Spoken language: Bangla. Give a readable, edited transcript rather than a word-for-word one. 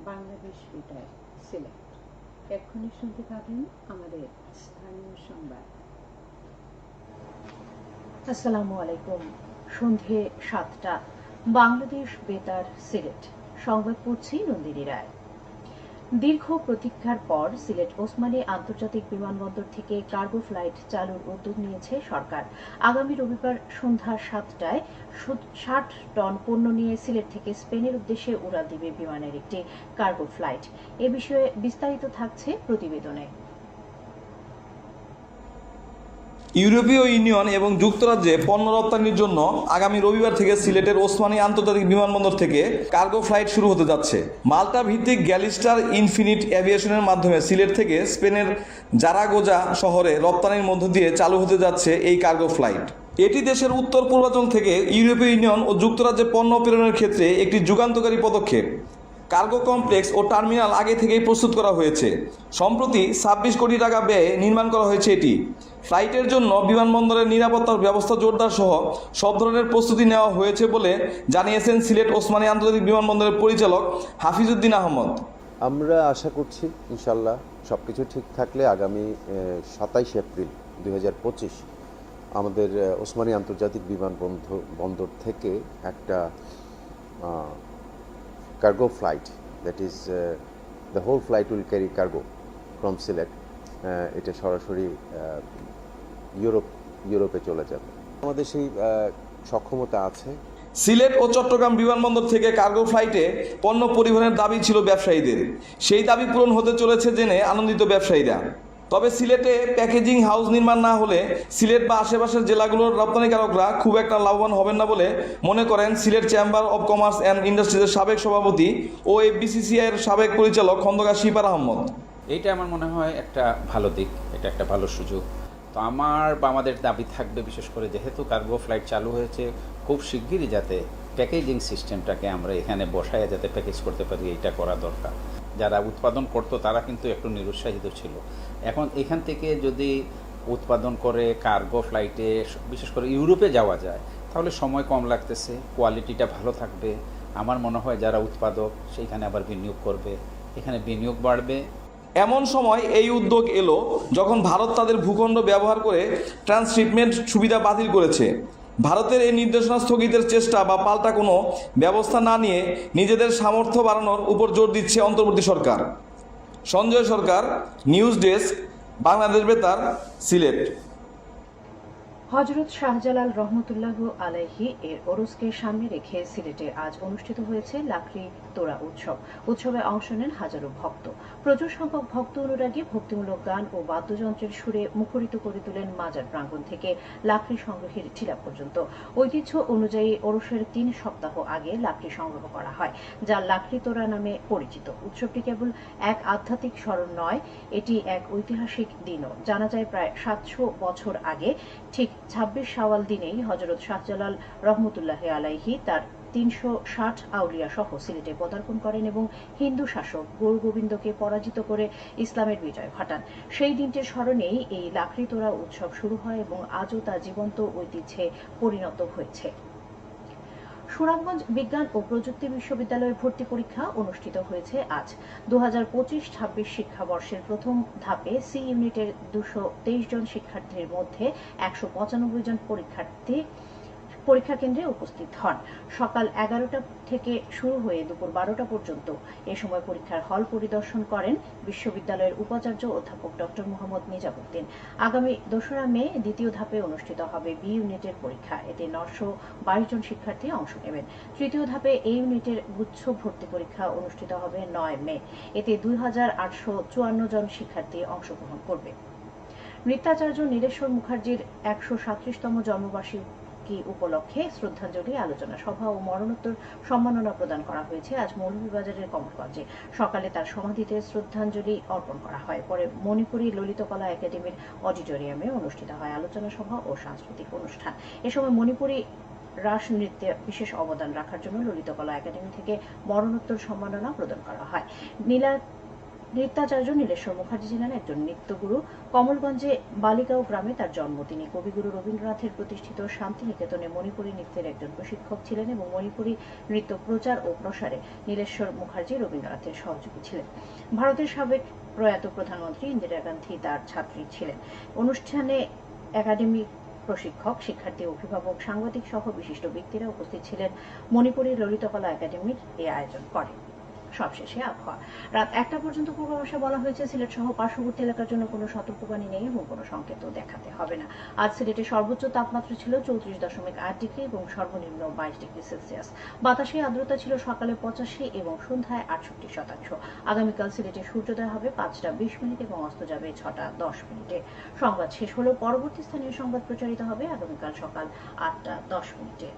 বাংলাদেশ বিদায় সিলেট। এক্ষুনি শুনতে পাবেন আমাদের স্থানীয় সংবাদ। আসসালামু আলাইকুম। সন্ধে 7টা, বাংলাদেশ বেতার সিলেট। সংবাদ পড়ছি নন্দিনী রায়। দীর্ঘ প্রতীক্ষার পর সিলেট ওসমানী আন্তর্জাতিক বিমানবন্দর থেকে কার্গো ফ্লাইট চালুর উদ্যোগ নিয়েছে সরকার। আগামী রবিবার সন্ধ্যা 7টায় 60 টন পণ্য নিয়ে সিলেট থেকে স্পেনের উদ্দেশ্যে উড়াল দিবে বিমানের একটি কার্গো ফ্লাইট। এ বিষয়ে বিস্তারিত থাকছে প্রতিবেদনে। ইউরোপীয় ইউনিয়ন এবং যুক্তরাজ্যে পণ্য রপ্তানির জন্য আগামী রবিবার থেকে সিলেটের ওসমানী আন্তর্জাতিক বিমানবন্দর থেকে কার্গো ফ্লাইট শুরু হতে যাচ্ছে। মাল্টা ভিত্তিক গ্যালিস্টার ইনফিনিট এভিয়েশনের মাধ্যমে সিলেট থেকে স্পেনের জারাগোজা শহরে রপ্তানির মধ্য দিয়ে চালু হতে যাচ্ছে এই কার্গো ফ্লাইট। এটি দেশের উত্তর পূর্বাঞ্চল থেকে ইউরোপীয় ইউনিয়ন ও যুক্তরাজ্যে পণ্য প্রেরণের ক্ষেত্রে একটি যুগান্তকারী পদক্ষেপ। কার্গো কমপ্লেক্স ও টার্মিনাল আগে থেকেই প্রস্তুত করা হয়েছে। সম্প্রতি 26 কোটি টাকা ব্যয়ে নির্মাণ করা হয়েছে এটি। ফ্লাইটের জন্য বিমানবন্দরের নিরাপত্তার ব্যবস্থা জোরদার সহ সব ধরনের প্রস্তুতি নেওয়া হয়েছে বলে জানিয়েছেন সিলেট ওসমানী আন্তর্জাতিক বিমানবন্দরের পরিচালক হাফিজউদ্দিন আহমদ। আমরা আশা করছি ইনশাল্লাহ সব কিছু ঠিক থাকলে আগামী 27 এপ্রিল 2025 আমাদের ওসমানী আন্তর্জাতিক বিমানবন্দর থেকে একটা cargo flight, that is the whole flight will carry cargo from Silet. এটা সরাসরি ইউরোপে চলে যাবে। আমাদের সেই সক্ষমতা আছে। সিলেট ও চট্টগ্রাম বিমানবন্দর থেকে কার্গো ফ্লাইটে পণ্য পরিবহনের দাবি ছিল ব্যবসায়ীদের। সেই দাবি পূরণ হতে চলেছে জেনে আনন্দিত ব্যবসায়ীরা। তবে সিলেটে প্যাকেজিং হাউস নির্মাণ না হলে সিলেট বা আশেপাশের জেলাগুলোর রপ্তানিকারকরা খুব একটা লাভবান হবেন না বলে মনে করেন Sylhet chamber of commerce and ইন্ডাস্ট্রিজের সাবেক সভাপতি ও এফবিসিসিআই এর সাবেক পরিচালক খন্দকার শিপার আহমদ। এইটা আমার মনে হয় একটা ভালো দিক, এটা একটা ভালো সুযোগ। তো আমাদের দাবি থাকবে, বিশেষ করে যেহেতু কার্গো ফ্লাইট চালু হয়েছে, খুব শিগগিরই যাতে প্যাকেজিং সিস্টেমটাকে আমরা এখানে বসায় যাতে প্যাকেজ করতে পারি, এইটা করা দরকার। যারা উৎপাদন করতো তারা কিন্তু একটু নিরুৎসাহিত ছিল। এখন এখান থেকে যদি উৎপাদন করে কার্গো ফ্লাইটে বিশেষ করে ইউরোপে যাওয়া যায় তাহলে সময় কম লাগতেছে, কোয়ালিটিটা ভালো থাকবে। আমার মনে হয় যারা উৎপাদক সেইখানে আবার বিনিয়োগ করবে, এখানে বিনিয়োগ বাড়বে। এমন সময় এই উদ্যোগ এলো যখন ভারত তাদের ভূখণ্ড ব্যবহার করে ট্রান্সশিপমেন্ট সুবিধা বাতিল করেছে। ভারতের এই নির্দেশনা স্থগিতের চেষ্টা বা পাল্টা কোনো ব্যবস্থা না নিয়ে নিজেদের সামর্থ্য বাড়ানোর উপর জোর দিচ্ছে অন্তর্বর্তী সরকার। সঞ্জয় সরকার, নিউজ ডেস্ক, বাংলাদেশ বেতার, সিলেট। হযরত শাহজালাল রহমতুল্লাহ আলাইহি এর ওরসকে সামনে রেখে সিলেটে আজ অনুষ্ঠিত হয়েছে লাকড়ি তোড়া উৎসব। উৎসবে অংশ নেন হাজারো ভক্ত। প্রচুর সংখ্যক ভক্ত অনুরাগী ভক্তিমূলক গান ও বাদ্যযন্ত্রের সুরে মুখরিত করে তোলেন মাজার প্রাঙ্গণ থেকে লাকড়ি সংগ্রহের টিলা পর্যন্ত। ঐতিহ্য অনুযায়ী ওরসের 3 সপ্তাহ আগে লাকড়ি সংগ্রহ করা হয়, যা লাকড়ি তোড়া নামে পরিচিত। উৎসবটি কেবল এক আধ্যাত্মিক স্মরণ নয়, এটি এক ঐতিহাসিক দিনও। জানা যায় প্রায় 700 বছর আগে ঠিক 26 শাওয়াল দিনেই হযরত শাহজালাল রহমতুল্লাহ আলাইহি তার 360 আউলিয়া সহ সিলেটে পদার্পণ করেন এবং হিন্দু শাসক গুরু গোবিন্দকে পরাজিত করে ইসলামের বিজয় ঘটান। সেই দিনটির স্মরণেই এই লাকড়ি তোড়া উৎসব শুরু হয় এবং আজও তা জীবন্ত ঐতিহ্যে পরিণত হয়েছে। সুনামগঞ্জ বিজ্ঞান ও প্রযুক্তি বিশ্ববিদ্যালয়ের ভর্তি পরীক্ষা অনুষ্ঠিত হয়েছে আজ। 2025-26 শিক্ষাবর্ষের প্রথম ধাপে সি ইউনিটের 223 জন শিক্ষার্থীর মধ্যে 195 জন পরীক্ষার্থী পরীক্ষা কেন্দ্রে উপস্থিত হন। সকাল 11টা থেকে শুরু হয়ে দুপুর 12টা পর্যন্ত এ সময় পরীক্ষার হল পরিদর্শন করেন বিশ্ববিদ্যালয়ের উপাচার্য অধ্যাপক ডক্টর মোহাম্মদ নিজামুদ্দিন। আগামী 2রা মে দ্বিতীয় ধাপে অনুষ্ঠিত হবে বি ইউনিটের পরীক্ষা। এতে 922 জন শিক্ষার্থী অংশ নেবেন। তৃতীয় ধাপে এ ইউনিটের গুচ্ছ ভর্তি পরীক্ষা অনুষ্ঠিত হবে 9 মে। এতে 2854 জন শিক্ষার্থী অংশগ্রহণ করবে। নৃত্যাচার্য নীলেশ্বর মুখার্জির 137তম জন্মবার্ষিকী উপলক্ষে শ্রদ্ধাঞ্জলি আলোচনা সভা ও মরণোত্তর সম্মাননা প্রদান করা হয়েছে আজ মৌলভীবাজারের কমলগঞ্জে। সকালে তার সমাধিতে শ্রদ্ধাঞ্জলি অর্পণ করা হয়। পরে মণিপুরী ললিতকলা একাডেমির অডিটোরিয়ামে অনুষ্ঠিত হয় আলোচনা সভা ও সাংস্কৃতিক অনুষ্ঠান। এ সময় মণিপুরী রাস নৃত্যে বিশেষ অবদান রাখার জন্য ললিতকলা একাডেমি থেকে মরণোত্তর সম্মাননা প্রদান করা হয়। নৃত্যাচার্য নীলেশ্বর মুখার্জি ছিলেন একজন নৃত্যগুরু। কমলগঞ্জে বালিগাঁও গ্রামে তার জন্ম। তিনি কবিগুরু রবীন্দ্রনাথের প্রতিষ্ঠিত শান্তিনিকেতনে মণিপুরী নৃত্যের একজন প্রশিক্ষক ছিলেন এবং মণিপুরী নৃত্য প্রচার ও প্রসারে নীলেশ্বর মুখার্জি রবীন্দ্রনাথের সহযোগী ছিলেন। ভারতের সাবেক প্রয়াত প্রধানমন্ত্রী ইন্দিরা গান্ধী তার ছাত্রী ছিলেন। অনুষ্ঠানে একাডেমিক প্রশিক্ষক, শিক্ষার্থী, অভিভাবক, সাংবাদিক সহ বিশিষ্ট ব্যক্তিরা উপস্থিত ছিলেন। মণিপুরী ললিতকলা একাডেমির এই আয়োজন করে। সবশেষে আবহাওয়া। রাত 1টা পর্যন্ত পূর্বাভাসে বলা হয়েছে সিলেট সহ পার্শ্ববর্তী এলাকার জন্য কোনো সতর্কবাণী নেই এবং কোনো সংকেতও দেখাতে হবে না। আজ সিলেটে সর্বোচ্চ তাপমাত্রা ছিল 34.8 ডিগ্রি এবং সর্বনিম্ন 22 ডিগ্রি সেলসিয়াস। বাতাসে আর্দ্রতা ছিল সকালে 85 এবং সন্ধ্যায় 68%। আগামীকাল সিলেটে সূর্যোদয় হবে 5টা20 এবং অস্ত যাবে 6টা10। সংবাদ শেষ হলো। পরবর্তী স্থানীয় সংবাদ প্রচারিত হবে আগামীকাল সকাল 8টা10।